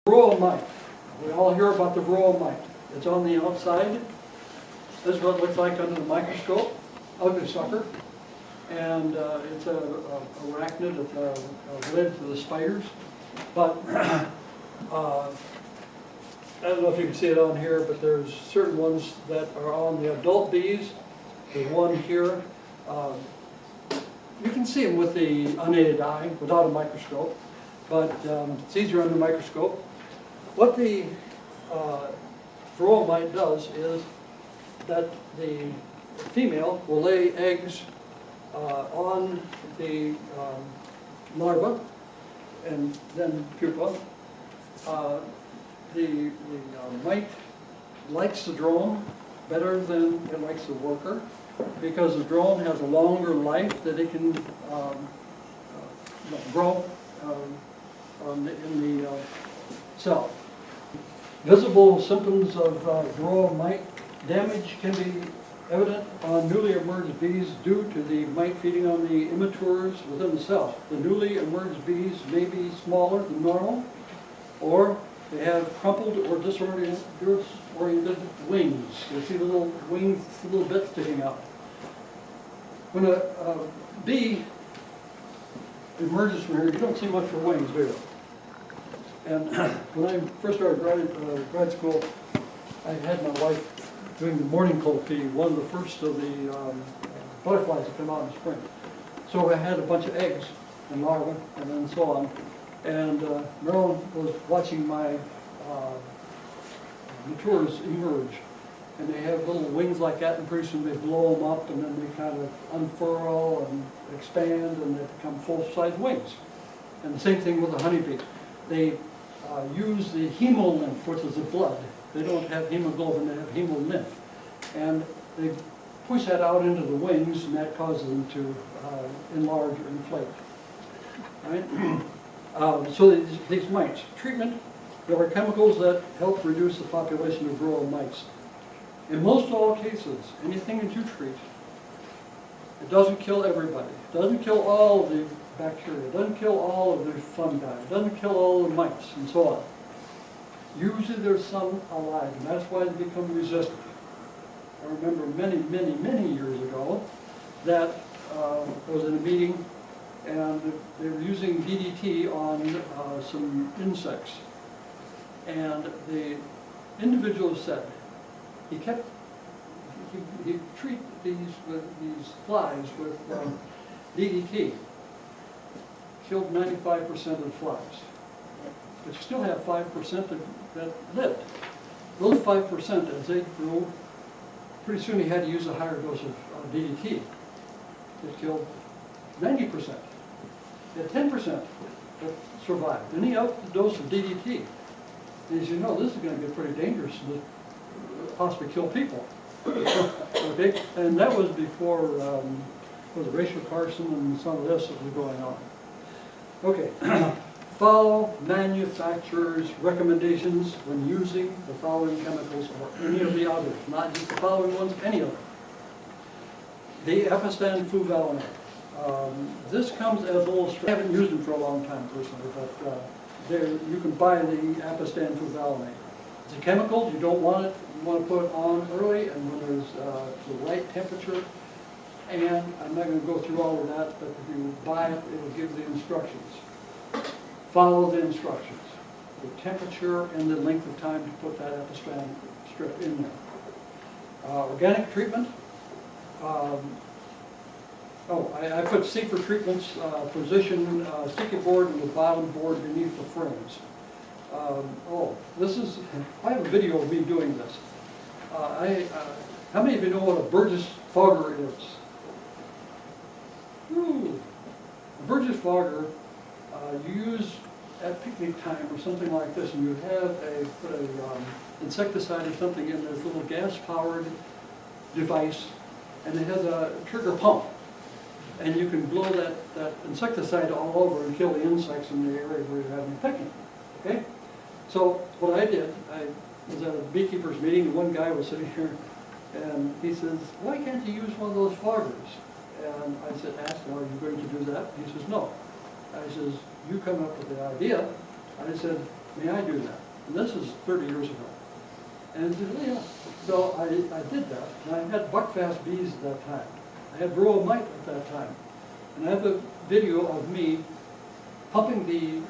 Varroa mite. We all hear about the Varroa mite. It's on the outside. This is what it looks like under the microscope. Ugly sucker. And it's a arachnid. It's related to the spiders. But I don't know if you can see it on here, but there's certain ones that are on the adult bees. There's one here. You can see them with the unaided eye without a microscope, but it's easier under a microscope. What the Varroa mite does is that the female will lay eggs on the larva and then pupa. The mite likes the drone better than it likes the worker, because the drone has a longer life that it can grow in the cell. Visible symptoms of Varroa mite damage can be evident on newly emerged bees due to the mite feeding on the immatures within the cell. The newly emerged bees may be smaller than normal, or they have crumpled or disoriented wings. You see the little wings, little bits sticking out. When a bee emerges from here, you don't see much for wings, do you? And when I first started grad school, I had my wife doing the morning cold bee, one of the first of the butterflies that come out in the spring. So I had a bunch of eggs and larvae and then so on. And Marilyn was watching my matures emerge. And they have little wings like that, and pretty soon they blow them up, and then they kind of unfurl and expand, and they become full-size wings. And the same thing with the honeybee. They use the hemolymph, which is the blood. They don't have hemoglobin, they have hemolymph. And they push that out into the wings, and that causes them to enlarge or inflate. Right? So these mites. Treatment, there are chemicals that help reduce the population of Varroa mites. In most all cases, anything that you treat, it doesn't kill everybody. It doesn't kill all of the bacteria. It doesn't kill all of the fungi. It doesn't kill all the mites, and so on. Usually there's some alive, and that's why they become resistant. I remember many years ago that I was in a meeting, and they were using DDT on some insects. And the individual said, he'd treat these flies with DDT, killed 95% of the flies. But you still have 5% that lived. Those 5%, as they grew, pretty soon he had to use a higher dose of DDT. It killed 90%. He had 10% that survived. Then he upped the dose of DDT. And as you know, this is going to get pretty dangerous. Possibly kill people. Okay, and that was before was it Rachel Carson and some of this that was going on. Okay, follow manufacturers' recommendations when using the following chemicals or any of the others, not just the following ones, any of them. The Apistan fluvalinate. This comes as a little. I haven't used them for a long time personally, but you can buy the Apistan fluvalinate. It's a chemical, you don't want it, you want to put it on early and when there's the right temperature. And I'm not going to go through all of that, but if you buy it, it will give the instructions. Follow the instructions. The temperature and the length of time to put that Apistan strip in there. Organic treatment. I put C for treatments, position sticky board and the bottom board beneath the frames. I have a video of me doing this. How many of you know what a Burgess fogger is? A Burgess fogger you use at picnic time or something like this, and you have put a insecticide or something in this little gas-powered device, and it has a trigger pump. And you can blow that insecticide all over and kill the insects in the area where you're having a picnic. Okay? So what I did, I was at a beekeeper's meeting, and one guy was sitting here, and he says, why can't you use one of those foggers? And I said, asked him, are you going to do that? He says, no. I says, you come up with the idea. I said, may I do that? And this is 30 years ago. And he said, "Oh, yeah." So I did that, and I had buckfast bees at that time. I had Varroa Mites at that time. And I have a video of me pumping the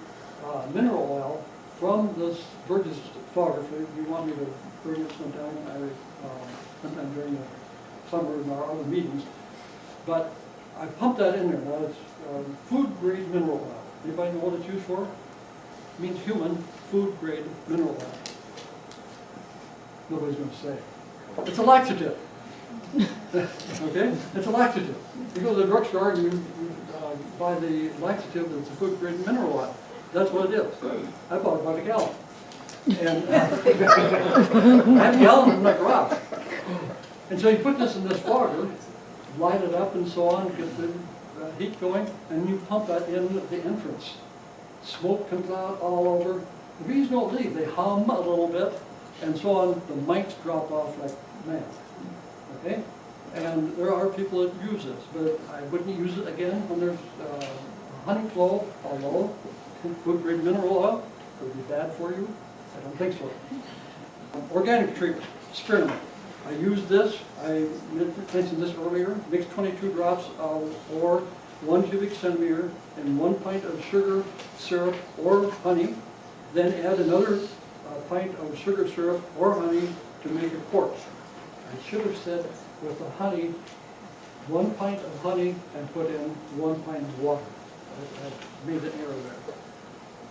mineral oil from this Burgess fogger. If you want me to bring it sometime, sometime during the summer in our other meetings. But I pumped that in there. Now it's food-grade mineral oil. Anybody know what it's used for? It means human food-grade mineral oil. Nobody's going to say. It's a laxative. Okay? It's a laxative. You go to the drugstore and you buy the laxative that's a food-grade mineral oil. That's what it is. I bought about a gallon. And I have a gallon in my garage. And so you put this in this fogger, light it up and so on, get the heat going, and you pump that in the entrance. Smoke comes out all over. The bees don't leave. They hum a little bit, and so on. The mites drop off like mad. Okay? And there are people that use this, but I wouldn't use it again when there's honey flow, although food-grade mineral oil would be bad for you. I don't think so. Organic treatment, spearmint. I use this, I mentioned this earlier, mix 22 drops of or 1 cubic centimeter in 1 pint of sugar syrup or honey, then add another pint of sugar syrup or honey to make a quart. I should have said with the honey, 1 pint of honey and put in 1 pint of water. I made an error there.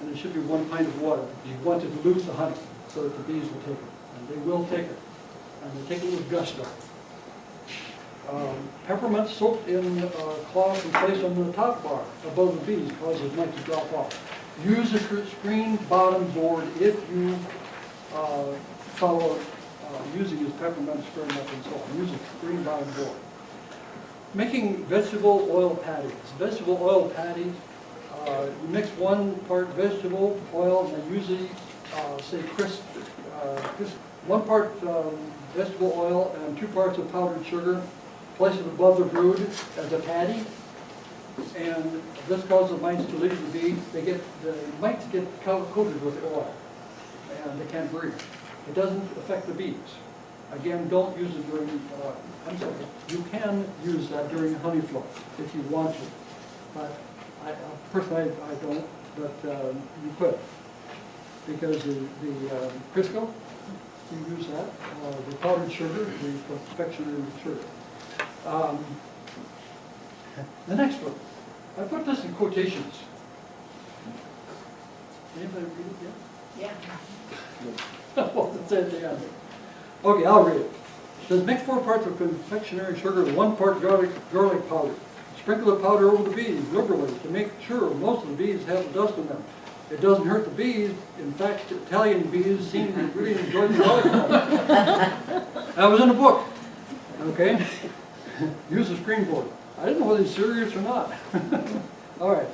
And it should be 1 pint of water. You want to dilute the honey so that the bees will take it. And they will take it. And they take it with gusto. Peppermint soaked in cloth and placed on the top bar above the bees causes mites to drop off. Use a screen bottom board if you follow using this peppermint spearmint and so on. Use a screen bottom board. Making vegetable oil patties. Vegetable oil patties, you mix 1 part vegetable oil, and I usually say crisp, 1 part vegetable oil and 2 parts of powdered sugar. Place it above the brood as a patty, and this causes the mites to leave the bee. The mites get coated with oil, and they can't breathe. It doesn't affect the bees. Again, don't use it during, you can use that during honey flow if you want to. But personally, I don't, but you could. Because the Crisco, you use that. The powdered sugar, the confectionery sugar. The next one, I put this in quotations. Anybody read it yet? Yeah. Well, it's at the end. Okay, I'll read it. It says, mix 4 parts of confectionery sugar with 1 part garlic powder. Sprinkle the powder over the bees liberally to make sure most of the bees have dust in them. It doesn't hurt the bees. In fact, Italian bees seem to really enjoy the garlic powder. That was in a book. Okay? Use a screen board. I didn't know whether it's serious or not. All right.